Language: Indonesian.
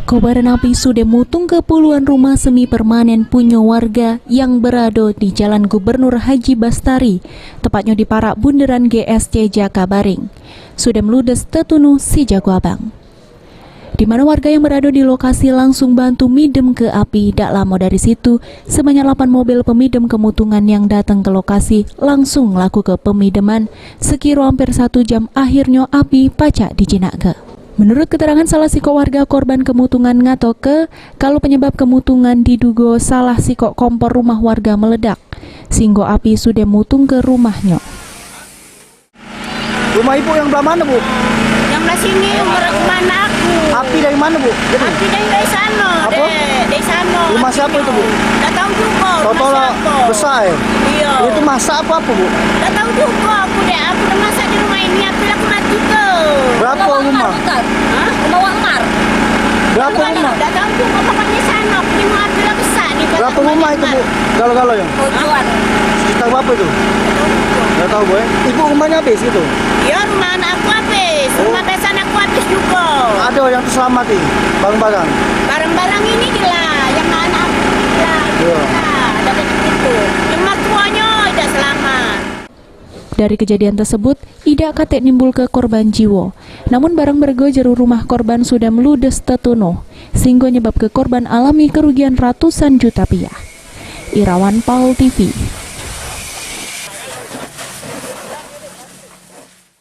Kobaran api sudah mutung ke puluhan rumah semi permanen punya warga yang berada di Jalan Gubernur Haji Bastari, tepatnya di Parak Bundaran GSC Jakabaring. Sudah meludes tetunu si Jago Abang. Di mana warga yang berada di lokasi langsung bantu midem ke api. Tak lama dari situ, sebanyak 8 mobil pemidem kemutungan yang datang ke lokasi langsung laku ke pemideman. Sekira hampir 1 jam akhirnya api pacak dijinakke. Menurut keterangan salah siko warga korban kemutungan ngatoke, kalau penyebab kemutungan diduga salah siko kompor rumah warga meledak, sehingga api sudah mutung ke rumahnya. Rumah ibu yang belah mana, Bu? Yang belah sini, mana aku. Api dari mana, Bu? Jadi, Api dari sana. Apa? Dari sana. Rumah siapa itu, Bu? Tak tahu juga. Total besar ya? Iya. Itu masak apa, Bu? Tak tahu juga aku deh. Aku dah masak di rumah ini. Api aku mati ke. Berapa rumah? Hah? Rumah Wangkar. Berapa rumah? Tak tahu juga. Pokoknya sana. Punya api lah besar. Berapa rumah itu, Bu? Galau-galau ya? Tujuan. Sekitar berapa itu? Nggak tahu, Bu ya? Ibu rumahnya habis gitu? Ya, rumah anak aku habis. Rumah besan aku habis juga. Ada yang terselamat nih, barang-barang? Barang-barang ini lah. Yang anak aku lah. Iya. Ada itu. Yang mertuanya tidak selamat. Dari kejadian tersebut, tidak katek nimbul ke korban jiwa. Namun barang berharga jero rumah korban sudah meludes tetuno, sehingga nyebab ke korban alami kerugian ratusan juta rupiah. Irawan Paul TV.